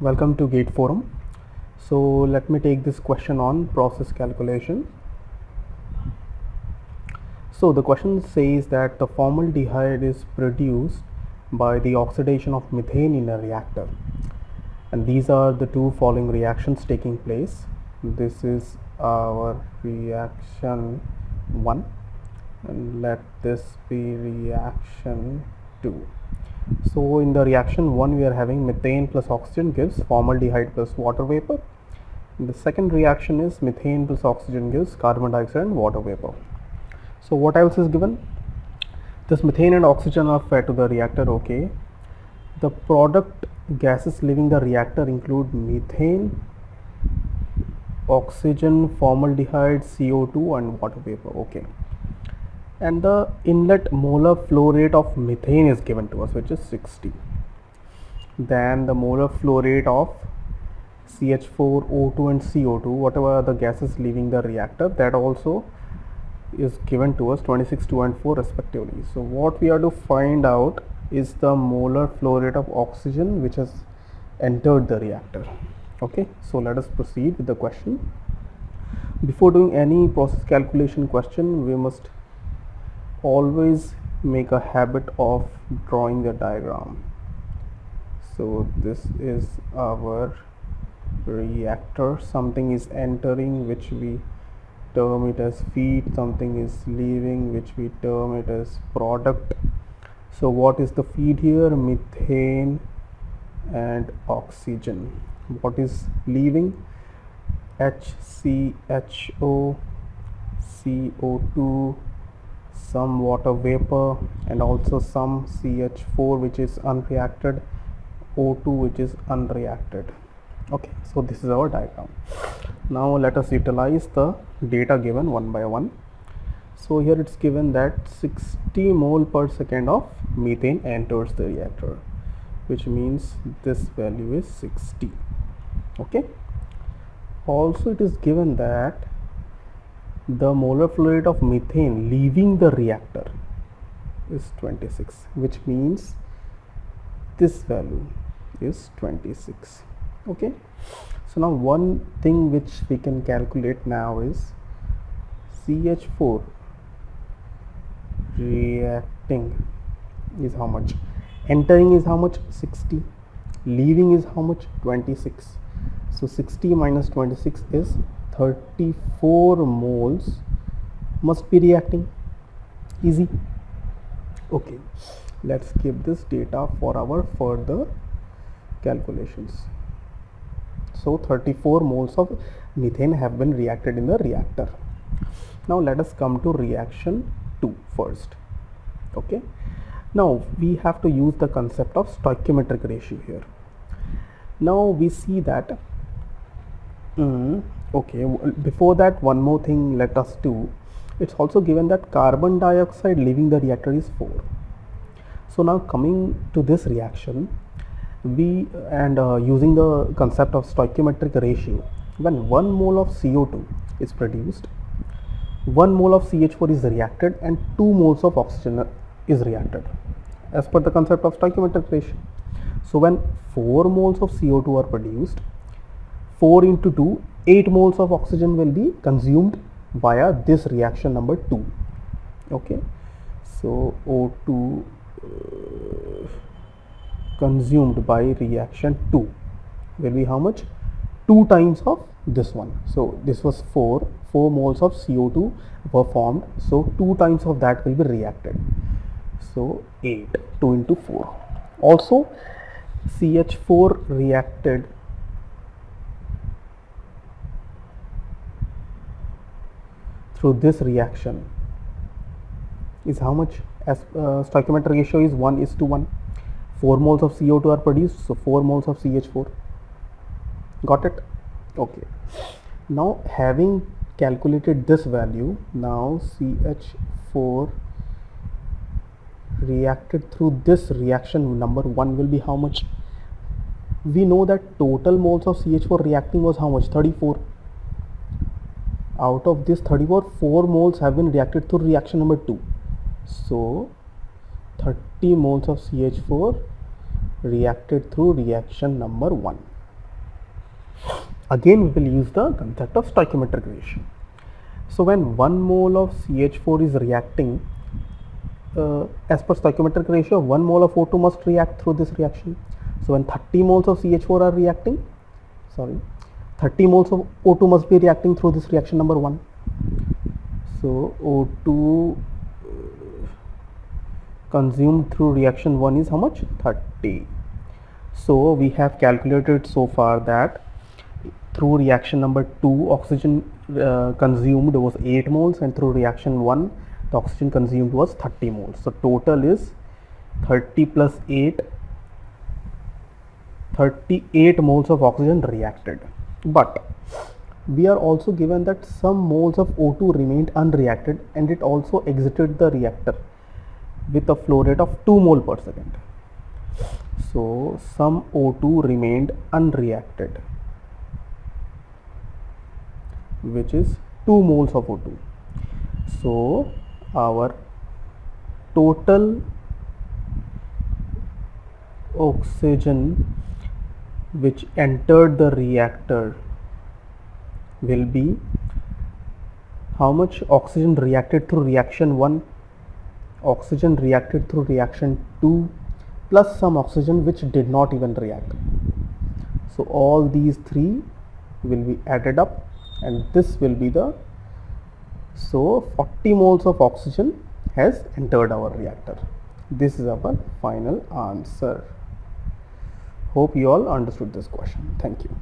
Welcome to Gate Forum. So let me take this question on process calculation. So the question says that the formaldehyde is produced by the oxidation of methane in a reactor, and these are the two following reactions taking place. This is our reaction 1 and let this be reaction 2. So in the reaction 1 we are having methane plus oxygen gives formaldehyde plus water vapor. In the second reaction is methane plus oxygen gives carbon dioxide and water vapor. So what else is given? This methane and oxygen are fed to the reactor, okay. The product gases leaving the reactor include methane, oxygen, formaldehyde, CO2 and water vapor, okay. And the inlet molar flow rate of methane is given to us, which is 60. Then the molar flow rate of CH4, O2 and CO2, whatever are the gases leaving the reactor, that also is given to us, 26, 2 and 4 respectively. So what we are to find out is the molar flow rate of oxygen which has entered the reactor. Okay, so let us proceed with the question. Before doing any process calculation question, we must always make a habit of drawing the diagram. So this is our reactor, something is entering which we term it as feed, something is leaving which we term it as product. So what is the feed here? Methane and oxygen. What is leaving? HCHO, CO2, some water vapor and also some CH4 which is unreacted, O2 which is unreacted. Okay, so this is our diagram. Now let us utilize the data given one by one. So here it's given that 60 mole per second of methane enters the reactor, which means this value is 60. Okay, also it is given that the molar flow rate of methane leaving the reactor is 26, which means this value is 26. Okay, so now one thing which we can calculate now is CH4 reacting is how much, entering is how much, 60, leaving is how much, 26. So 60 minus 26 is 34 moles must be reacting. Easy. Okay, let's keep this data for our further calculations. So 34 moles of methane have been reacted in the reactor. Now let us come to reaction 2 first. Okay, now we have to use the concept of stoichiometric ratio here. Now we see that okay, before that one more thing let us do. It's also given that carbon dioxide leaving the reactor is 4. So now coming to this reaction, we using the concept of stoichiometric ratio, when 1 mole of CO2 is produced, 1 mole of CH4 is reacted and 2 moles of oxygen is reacted as per the concept of stoichiometric ratio. So when 4 moles of CO2 are produced, 4 into 2, 8 moles of oxygen will be consumed via this reaction number 2. Okay, so O2 consumed by reaction 2 will be how much? 2 times of this one. So this was 4 moles of CO2 were formed, so 2 times of that will be reacted. So 8, 2 into 4. Also CH4 reacted through this reaction is how much? As stoichiometric ratio is 1:1. 4 moles of CO2 are produced, so 4 moles of CH4. Got it? Okay. Now having calculated this value, now CH4 reacted through this reaction number 1 will be how much? We know that total moles of CH4 reacting was how much? 34. Out of this 34, 4 moles have been reacted through reaction number 2. So 30 moles of CH4 reacted through reaction number 1. again we will use the concept of stoichiometric ratio. So when 1 mole of CH4 is reacting, as per stoichiometric ratio, 1 mole of O2 must react through this reaction. So when 30 moles of CH4 are reacting, 30 moles of O2 must be reacting through this reaction number 1. So O2 consumed through reaction 1 is how much? 30. So we have calculated so far that through reaction number 2 oxygen consumed was 8 moles, and through reaction 1 the oxygen consumed was 30 moles. So total is 30 plus 8, 38 moles of oxygen reacted. But we are also given that some moles of O2 remained unreacted and it also exited the reactor with a flow rate of 2 mole per second. So some O2 remained unreacted, which is 2 moles of O2. So our total oxygen which entered the reactor will be how much oxygen reacted through reaction 1, oxygen reacted through reaction 2, plus some oxygen which did not even react. So all these three will be added up, and this will be the, so 40 moles of oxygen has entered our reactor. This is our final answer. Hope you all understood this question. Thank you.